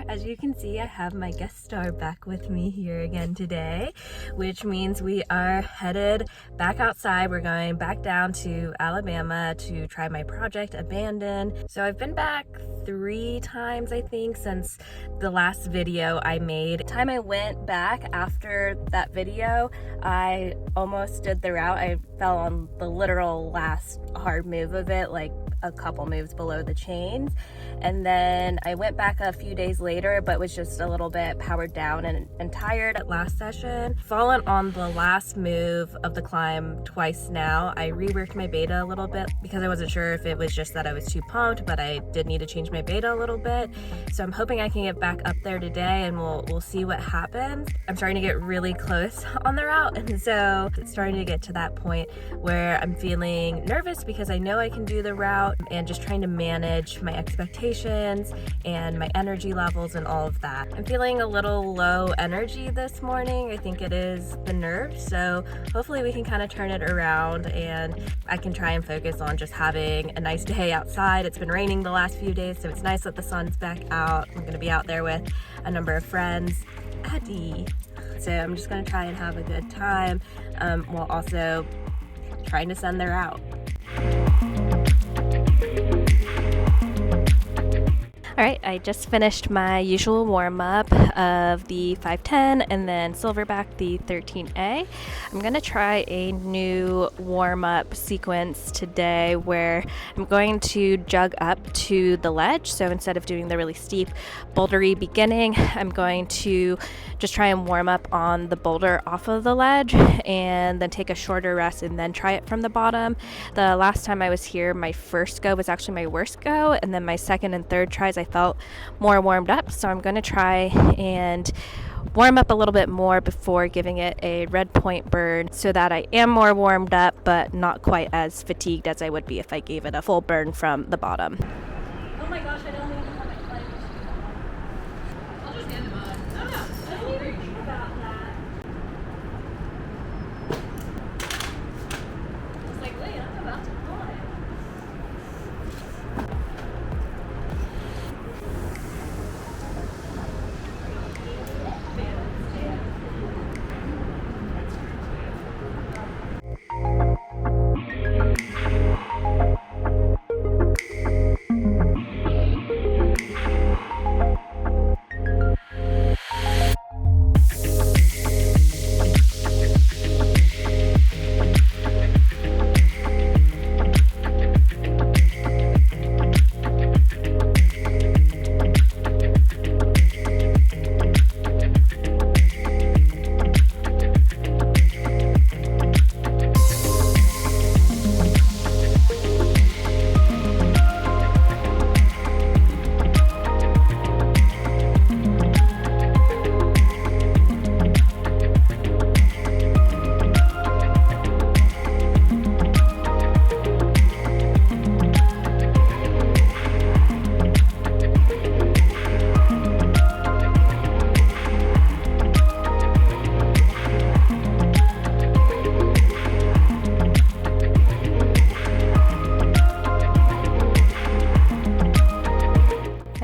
As you can see, I have my guest star back with me here again today, which means we are headed back outside. We're going back down to Alabama to try my project Abandon. So I've been back 3 times, I think, since the last video I made. The time I went back after that video, I almost did the route. I fell on the literal last hard move of it, like a couple moves below the chains, and then I went back a few days later but was just a little bit powered down and tired at last session. Fallen on the last move of the climb twice now. I reworked my beta a little bit because I wasn't sure if it was just that I was too pumped, but I did need to change my beta a little bit. So I'm hoping I can get back up there today and we'll see what happens. I'm starting to get really close on the route, and so it's starting to get to that point where I'm feeling nervous because I know I can do the route, and just trying to manage my expectations and my energy levels and all of that. I'm feeling a little low energy this morning. I think it is the nerves, so hopefully we can kind of turn it around and I can try and focus on just having a nice day outside. It's been raining the last few days, so it's nice that the sun's back out. I'm gonna be out there with a number of friends. Addie. So I'm just gonna try and have a good time while also trying to send their out. All right, I just finished my usual warm-up of the 510 and then silverback the 13A. I'm gonna try a new warm-up sequence today where I'm going to jug up to the ledge. So instead of doing the really steep bouldery beginning, I'm going to just try and warm up on the boulder off of the ledge and then take a shorter rest and then try it from the bottom. The last time I was here, my first go was actually my worst go, and then my second and third tries I felt more warmed up. So I'm going to try and warm up a little bit more before giving it a red point burn so that I am more warmed up but not quite as fatigued as I would be if I gave it a full burn from the bottom. Oh my gosh, I don't even have my climbing shoes on. I'll just get in the mud. Oh no, I don't even think about that. I was like, wait, I'm about to climb.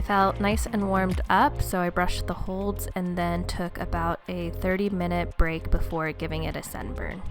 Felt nice and warmed up, so I brushed the holds and then took about a 30-minute break before giving it a sunburn.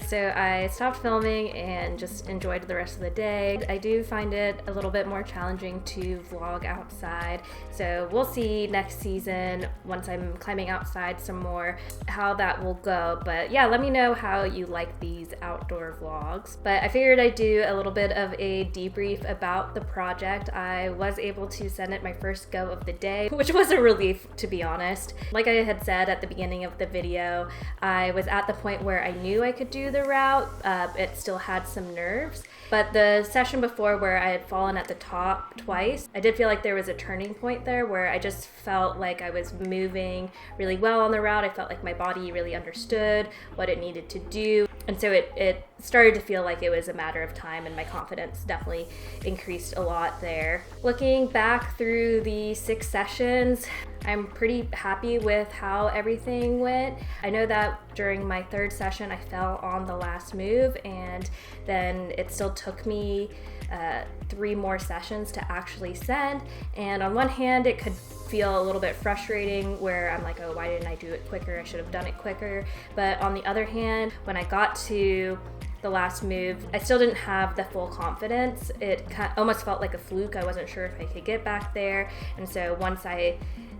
So I stopped filming and just enjoyed the rest of the day. I do find it a little bit more challenging to vlog outside, so we'll see next season once I'm climbing outside some more how that will go. But yeah, let me know how you like these outdoor vlogs. But I figured I'd do a little bit of a debrief about the project. I was able to send it my first go of the day, which was a relief, to be honest. Like I had said at the beginning of the video, I was at the point where I knew I could do the route. It still had some nerves. But the session before, where I had fallen at the top twice, I did feel like there was a turning point there where I just felt like I was moving really well on the route. I felt like my body really understood what it needed to do. And so it started to feel like it was a matter of time, and my confidence definitely increased a lot there. Looking back through the 6 sessions, I'm pretty happy with how everything went. I know that during my 3rd session, I fell on the last move, and then it still took me 3 more sessions to actually send. And on one hand, it could feel a little bit frustrating where I'm like, oh, why didn't I do it quicker? I should have done it quicker. But on the other hand, when I got to the last move, I still didn't have the full confidence. It almost felt like a fluke. I wasn't sure if I could get back there. And so once I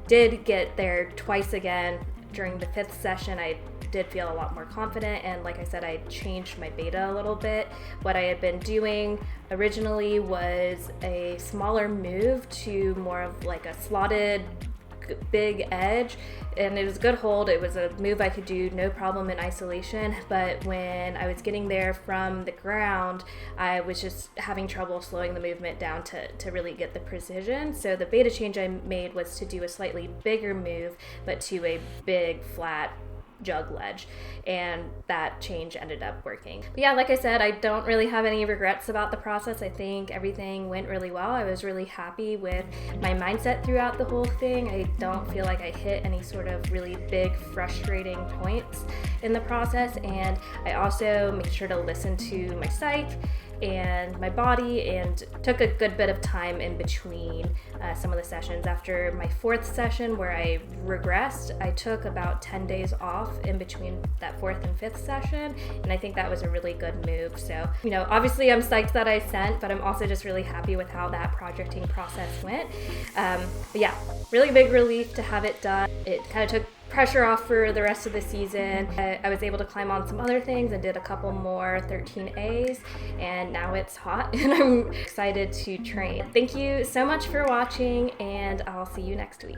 did get there twice again during the 5th session, I did feel a lot more confident. And like I said, I changed my beta a little bit. What I had been doing originally was a smaller move to more of like a slotted big edge, and it was a good hold. It was a move I could do no problem in isolation, but when I was getting there from the ground, I was just having trouble slowing the movement down to really get the precision. So the beta change I made was to do a slightly bigger move, but to a big flat jug ledge, and that change ended up working. But yeah, like I said, I don't really have any regrets about the process. I think everything went really well. I was really happy with my mindset throughout the whole thing. I don't feel like I hit any sort of really big frustrating points in the process, and I also made sure to listen to my psych and my body, and took a good bit of time in between some of the sessions. After my 4th session where I regressed, I took about 10 days off in between that 4th and 5th session, and I think that was a really good move. So, you know, obviously I'm psyched that I sent, but I'm also just really happy with how that projecting process went. But yeah, really big relief to have it done. It kind of took pressure off for the rest of the season. I was able to climb on some other things and did a couple more 13As, and now it's hot and I'm excited to train. Thank you so much for watching, and I'll see you next week.